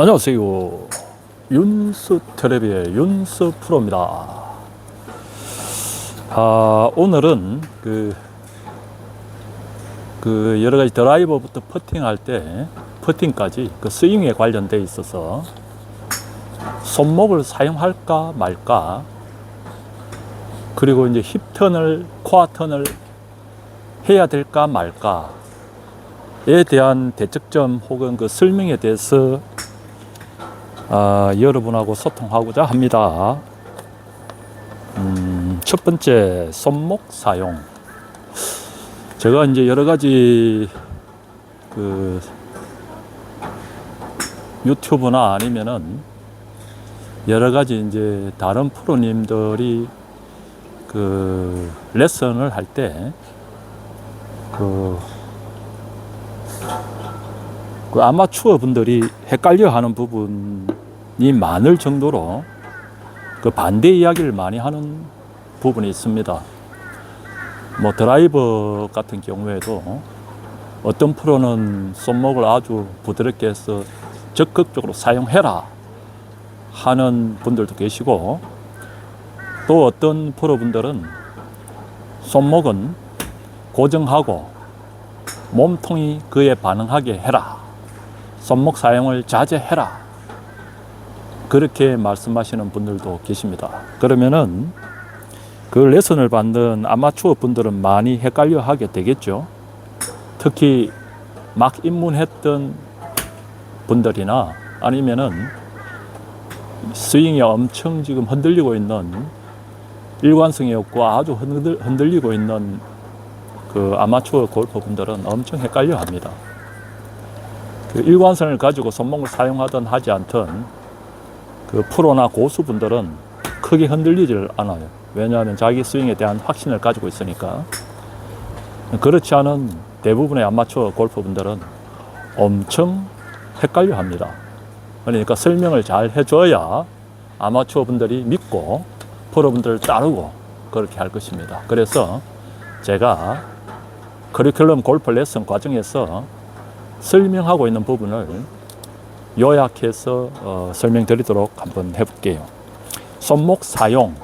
안녕하세요. 윤스 텔레비의 윤스 프로입니다. 오늘은 여러 가지 드라이버부터 퍼팅할 때 퍼팅까지 그 스윙에 관련돼 있어서 손목을 사용할까 말까, 그리고 이제 힙턴을, 코어턴을 해야 될까 말까에 대한 대책점 혹은 그 설명에 대해서 여러분하고 소통하고자 합니다. 첫 번째, 손목 사용. 제가 이제 여러 가지 유튜브나 아니면은 여러 가지 이제 다른 프로님들이 레슨을 할 때 아마추어 분들이 헷갈려 하는 부분이 많을 정도로 반대 이야기를 많이 하는 부분이 있습니다. 뭐 드라이버 같은 경우에도 어떤 프로는 손목을 아주 부드럽게 해서 적극적으로 사용해라 하는 분들도 계시고, 또 어떤 프로분들은 손목은 고정하고 몸통이 그에 반응하게 해라, 손목 사용을 자제해라, 그렇게 말씀하시는 분들도 계십니다. 그러면은 그 레슨을 받는 아마추어 분들은 많이 헷갈려 하게 되겠죠. 특히 막 입문했던 분들이나 아니면은 스윙이 엄청 지금 흔들리고 있는, 일관성이 없고 아주 흔들리고 있는 그 아마추어 골퍼 분들은 엄청 헷갈려 합니다. 일관성을 가지고 손목을 사용하든 하지 않든 프로나 고수분들은 크게 흔들리질 않아요. 왜냐하면 자기 스윙에 대한 확신을 가지고 있으니까. 그렇지 않은 대부분의 아마추어 골퍼분들은 엄청 헷갈려 합니다. 그러니까 설명을 잘 해줘야 아마추어 분들이 믿고 프로분들을 따르고 그렇게 할 것입니다. 그래서 제가 커리큘럼 골프 레슨 과정에서 설명하고 있는 부분을 요약해서 설명드리도록 한번 해볼게요. 손목 사용.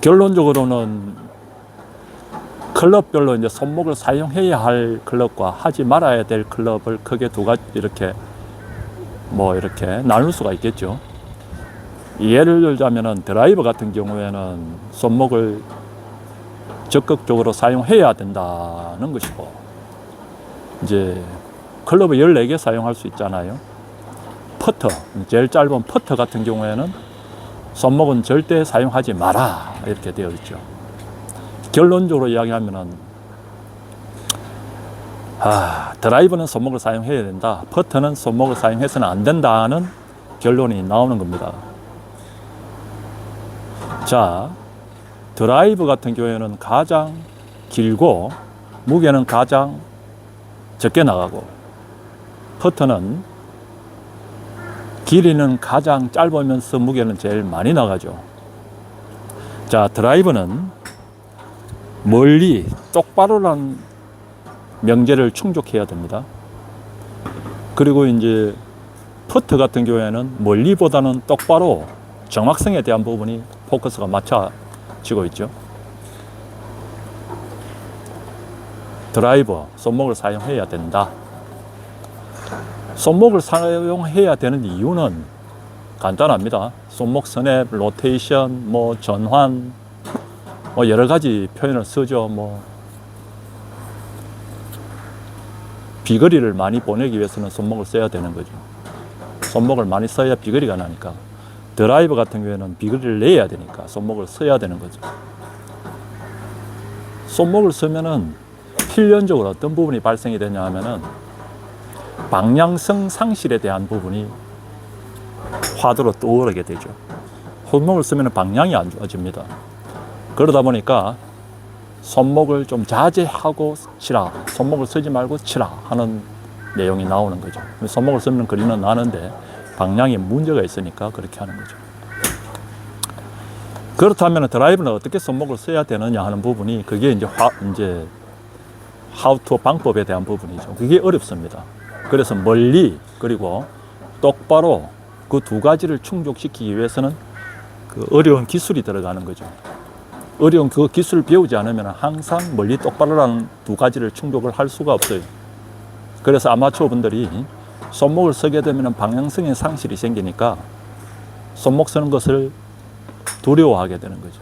결론적으로는 클럽별로 이제 손목을 사용해야 할 클럽과 하지 말아야 될 클럽을 크게 두 가지 이렇게 나눌 수가 있겠죠. 예를 들자면은 드라이버 같은 경우에는 손목을 적극적으로 사용해야 된다는 것이고, 이제 클럽을 14개 사용할 수 있잖아요. 퍼터, 제일 짧은 퍼터 같은 경우에는 손목은 절대 사용하지 마라 이렇게 되어 있죠. 결론적으로 이야기하면은 드라이버는 손목을 사용해야 된다, 퍼터는 손목을 사용해서는 안 된다는 결론이 나오는 겁니다. 자, 드라이버 같은 경우에는 가장 길고 무게는 가장 적게 나가고, 퍼터는 길이는 가장 짧으면서 무게는 제일 많이 나가죠. 자, 드라이버는 멀리 똑바로란 명제를 충족해야 됩니다. 그리고 이제 퍼터 같은 경우에는 멀리보다는 똑바로 정확성에 대한 부분이 포커스가 맞춰지고 있죠. 드라이버, 손목을 사용해야 된다. 손목을 사용해야 되는 이유는 간단합니다. 손목 스냅, 로테이션, 전환, 여러 가지 표현을 쓰죠. 비거리를 많이 보내기 위해서는 손목을 써야 되는 거죠. 손목을 많이 써야 비거리가 나니까. 드라이버 같은 경우에는 비거리를 내야 되니까 손목을 써야 되는 거죠. 손목을 쓰면은 필연적으로 어떤 부분이 발생이 되냐 하면은 방향성 상실에 대한 부분이 화두로 떠오르게 되죠. 손목을 쓰면 방향이 안 좋아집니다. 그러다 보니까 손목을 좀 자제하고 치라, 손목을 쓰지 말고 치라 하는 내용이 나오는 거죠. 손목을 쓰면 거리는 나는데 방향에 문제가 있으니까 그렇게 하는 거죠. 그렇다면 드라이브는 어떻게 손목을 써야 되느냐 하는 부분이, 그게 이제 how to 방법에 대한 부분이죠. 그게 어렵습니다. 그래서 멀리, 그리고 똑바로 그 두 가지를 충족시키기 위해서는 그 어려운 기술이 들어가는 거죠. 어려운 그 기술을 배우지 않으면 항상 멀리 똑바로라는 두 가지를 충족을 할 수가 없어요. 그래서 아마추어 분들이 손목을 서게 되면 방향성의 상실이 생기니까 손목 서는 것을 두려워하게 되는 거죠.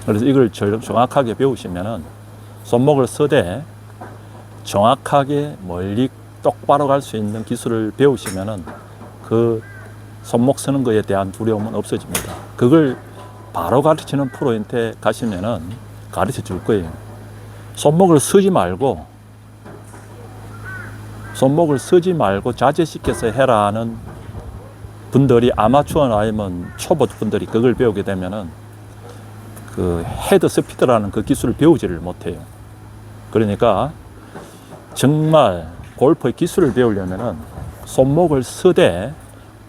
그래서 이걸 정확하게 배우시면은 손목을 서되 정확하게 멀리 똑바로 갈 수 있는 기술을 배우시면은 그 손목 서는 것에 대한 두려움은 없어집니다. 그걸 바로 가르치는 프로한테 가시면은 가르쳐 줄 거예요. 손목을 서지 말고 자제시켜서 해라 하는 분들이 아마추어나 아니면 초보 분들이 그걸 배우게 되면은 그 헤드 스피드라는 그 기술을 배우지를 못해요. 그러니까 정말 골프의 기술을 배우려면은 손목을 서되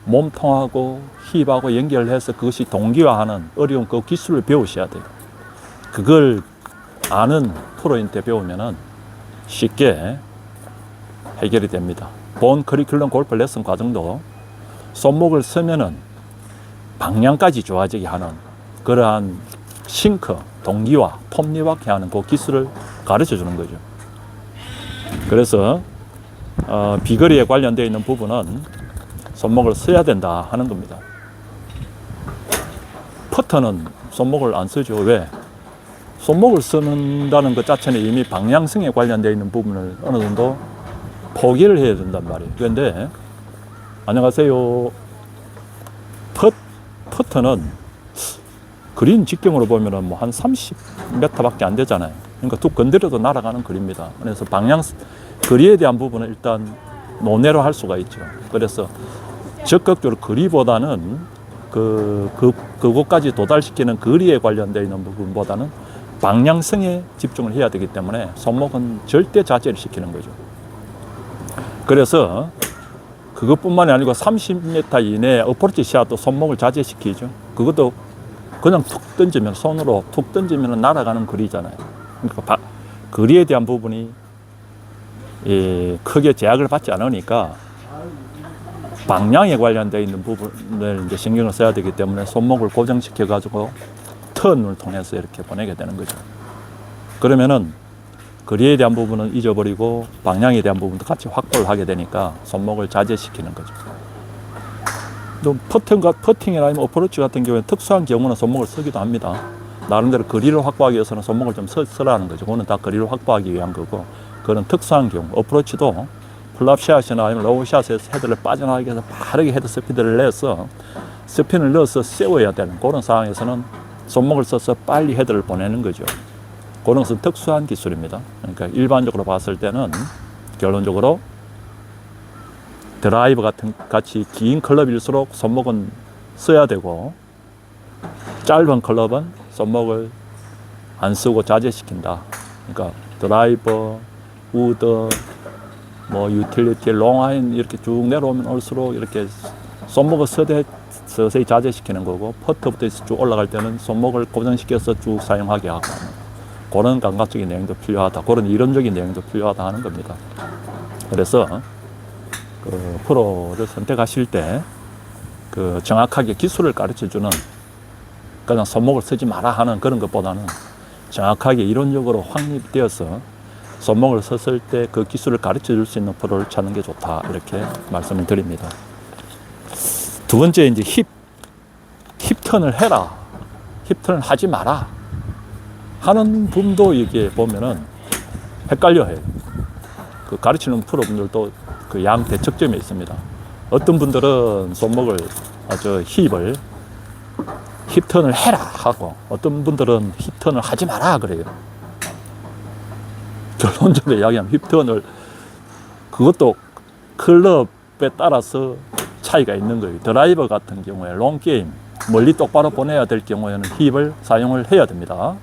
몸통하고 힙하고 연결해서 그것이 동기화하는 어려운 그 기술을 배우셔야 돼요. 그걸 아는 프로한테 배우면은 쉽게 해결이 됩니다. 본 커리큘럼 골프 레슨 과정도 손목을 서면은 방향까지 좋아지게 하는 그러한 싱크, 동기화, 톱니바퀴 하는 그 기술을 가르쳐 주는 거죠. 그래서 비거리에 관련되어 있는 부분은 손목을 써야 된다 하는 겁니다. 퍼터는 손목을 안 쓰죠. 왜? 손목을 쓰는다는 것 자체는 이미 방향성에 관련되어 있는 부분을 어느 정도 포기를 해야 된단 말이에요. 그런데 안녕하세요. 퍼터는 그린 직경으로 보면은 뭐 한 30m밖에 안 되잖아요. 그러니까 툭 건드려도 날아가는 거리입니다. 그래서 거리에 대한 부분은 일단 논외로 할 수가 있죠. 그래서 적극적으로 거리보다는 그곳까지 도달시키는 거리에 관련되어 있는 부분보다는 방향성에 집중을 해야 되기 때문에 손목은 절대 자제를 시키는 거죠. 그래서 그것뿐만이 아니고 30m 이내 어프로치 샷도 손목을 자제시키죠. 그것도 그냥 툭 던지면 손으로 툭 던지면 날아가는 거리잖아요. 그러니까 거리에 대한 부분이 크게 제약을 받지 않으니까 방향에 관련되어 있는 부분을 이제 신경을 써야 되기 때문에 손목을 고정시켜 가지고 턴을 통해서 이렇게 보내게 되는 거죠. 그러면은 거리에 대한 부분은 잊어버리고 방향에 대한 부분도 같이 확보를 하게 되니까 손목을 자제시키는 거죠. 또 퍼팅이나 아니면 어프로치 같은 경우에 특수한 경우는 손목을 쓰기도 합니다. 나름대로 거리를 확보하기 위해서는 손목을 좀 쓰라는 거죠. 그거는 다 거리를 확보하기 위한 거고, 그런 특수한 경우, 어프로치도 플랍샷이나 아니면 로우샷에서 헤드를 빠져나가기 위해서 빠르게 헤드 스피드를 내서 스핀을 넣어서 세워야 되는 그런 상황에서는 손목을 써서 빨리 헤드를 보내는 거죠. 그런 것은 특수한 기술입니다. 그러니까 일반적으로 봤을 때는 결론적으로 드라이버 같이 긴 클럽일수록 손목은 써야 되고, 짧은 클럽은 손목을 안 쓰고 자제시킨다. 그러니까 드라이버, 우드, 뭐 유틸리티, 롱아인 이렇게 쭉 내려오면 올수록 이렇게 손목을 서서히 자제시키는 거고, 퍼터부터 쭉 올라갈 때는 손목을 고정시켜서 쭉 사용하게 하고, 그런 감각적인 내용도 필요하다. 그런 이론적인 내용도 필요하다 하는 겁니다. 그래서 그 프로를 선택하실 때 그 정확하게 기술을 가르쳐주는, 그냥 손목을 쓰지 마라 하는 그런 것보다는 정확하게 이론적으로 확립되어서 손목을 섰을 때 그 기술을 가르쳐 줄 수 있는 프로를 찾는 게 좋다, 이렇게 말씀을 드립니다. 두 번째, 이제 힙턴을 해라, 힙턴을 하지 마라 하는 분도 이게 보면은 헷갈려 해요. 그 가르치는 프로분들도 그 양 대척점에 있습니다. 어떤 분들은 손목을, 힙턴을 해라 하고, 어떤 분들은 힙턴을 하지 마라 그래요. 결론적으로 이야기하면 힙턴을, 그것도 클럽에 따라서 차이가 있는 거예요. 드라이버 같은 경우에 롱게임, 멀리 똑바로 보내야 될 경우에는 힙을 사용을 해야 됩니다.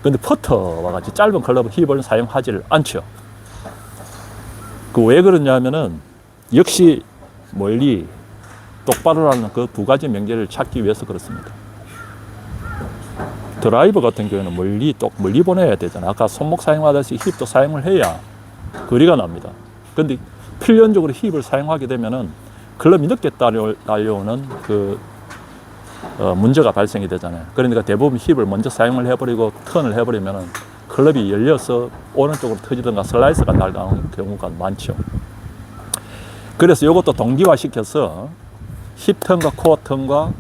근데 퍼터와 같이 짧은 클럽은 힙을 사용하지를 않죠. 그 왜 그러냐면은 역시 멀리 똑바로라는 그 두 가지 명제를 찾기 위해서 그렇습니다. 드라이버 같은 경우에는 멀리 보내야 되잖아요. 아까 손목 사용하듯이 힙도 사용을 해야 거리가 납니다. 근데 필연적으로 힙을 사용하게 되면은 클럽이 늦게 달려오는 문제가 발생이 되잖아요. 그러니까 대부분 힙을 먼저 사용을 해버리고 턴을 해버리면은 클럽이 열려서 오른쪽으로 터지든가 슬라이스가 날아오는 경우가 많죠. 그래서 이것도 동기화시켜서 힙 턴과 코어 턴과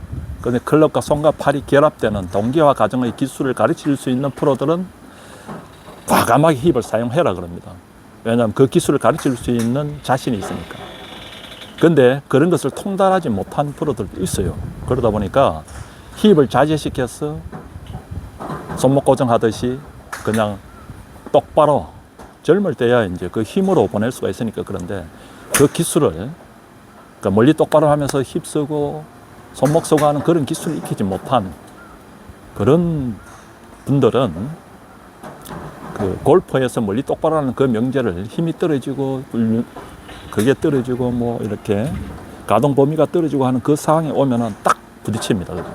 클럽과 손과 팔이 결합되는 동기화 과정의 기술을 가르칠 수 있는 프로들은 과감하게 힙을 사용해라 그럽니다. 왜냐하면 그 기술을 가르칠 수 있는 자신이 있으니까. 근데 그런 것을 통달하지 못한 프로들도 있어요. 그러다 보니까 힙을 자제시켜서 손목 고정하듯이 그냥 똑바로 젊을 때야 이제 그 힘으로 보낼 수가 있으니까. 그런데 그 기술을 그러니까 멀리 똑바로 하면서 힙 쓰고 손목 쓰고 하는 그런 기술을 익히지 못한 그런 분들은 그 골프에서 멀리 똑바로 하는 그 명제를 힘이 떨어지고 그게 떨어지고 뭐 이렇게 가동 범위가 떨어지고 하는 그 상황에 오면은 딱 부딪힙니다. 그죠?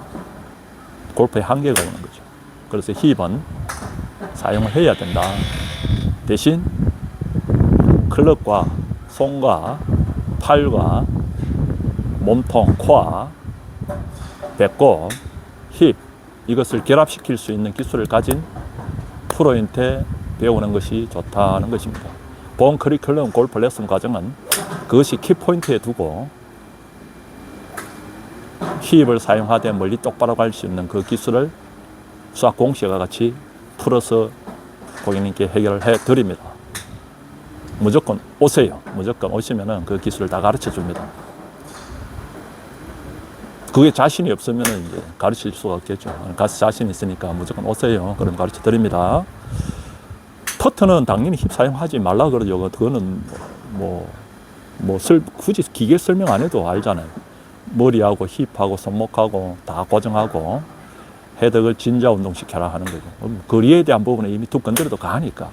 골프의 한계가 오는 거죠. 그래서 힙은 사용을 해야 된다. 대신 클럽과 손과 팔과 몸통, 코어, 배꼽, 힙 이것을 결합시킬 수 있는 기술을 가진 프로한테 배우는 것이 좋다는 것입니다. 본 커리큘럼 골프 레슨 과정은 그것이 키포인트에 두고 힙을 사용하되 멀리 똑바로 갈 수 있는 그 기술을 수학 공식과 같이 풀어서 고객님께 해결을 해 드립니다. 무조건 오세요. 무조건 오시면은 그 기술을 다 가르쳐 줍니다. 그게 자신이 없으면 이제 가르칠 수가 없겠죠. 가서 자신 있으니까 무조건 오세요. 그럼 가르쳐 드립니다. 퍼트는 당연히 힙 사용하지 말라 그러죠. 그거는 굳이 기계 설명 안 해도 알잖아요. 머리하고 힙하고 손목하고 다 고정하고 헤드를 진자 운동시켜라 하는 거죠. 거리에 대한 부분은 이미 툭 건드려도 가니까.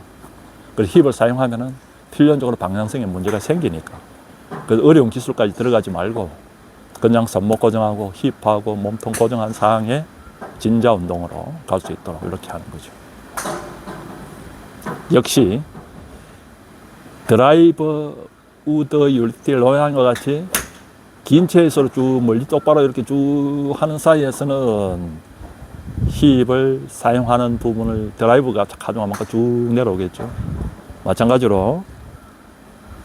그래서 힙을 사용하면은 필연적으로 방향성에 문제가 생기니까. 그래서 어려운 기술까지 들어가지 말고 그냥 손목 고정하고 힙하고 몸통 고정한 상황에 진자 운동으로 갈 수 있도록 이렇게 하는 거죠. 역시 드라이버 우드 유리티 로양과 같이 긴 채에서 쭉 멀리 똑바로 이렇게 쭉 하는 사이에서는 힙을 사용하는 부분을 드라이브가 가중한 만큼 쭉 내려오겠죠. 마찬가지로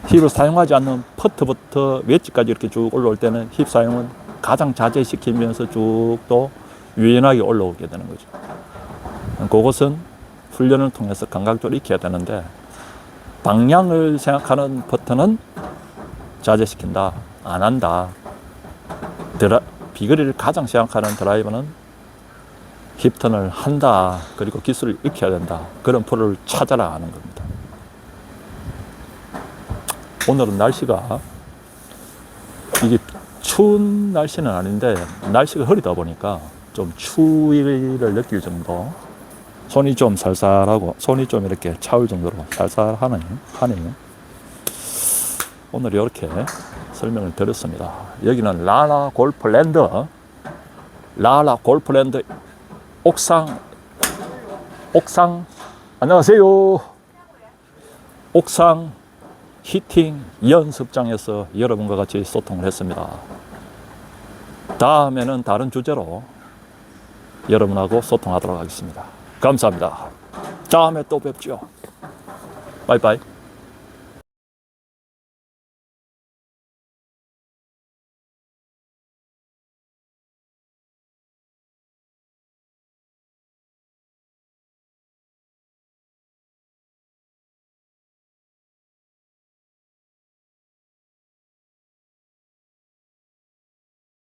힙을 사용하지 않는 퍼트부터 웨지까지 이렇게 쭉 올라올 때는 힙 사용은 가장 자제시키면서 쭉 또 유연하게 올라오게 되는 거죠. 그것은 훈련을 통해서 감각적으로 익혀야 되는데 방향을 생각하는 퍼트는 자제시킨다, 안 한다. 비거리를 가장 생각하는 드라이버는 힙턴을 한다. 그리고 기술을 익혀야 된다. 그런 프로를 찾아라 하는 겁니다. 오늘은 날씨가 이게 추운 날씨는 아닌데 날씨가 흐리다 보니까 좀 추위를 느낄 정도, 손이 좀 살살하고 손이 좀 이렇게 차올 정도로 살살하네요. 오늘 이렇게 설명을 드렸습니다. 여기는 라라 골프랜드 옥상 안녕하세요. 옥상 히팅 연습장에서 여러분과 같이 소통을 했습니다. 다음에는 다른 주제로 여러분하고 소통하도록 하겠습니다. 감사합니다. 다음에 또 뵙죠. 바이바이.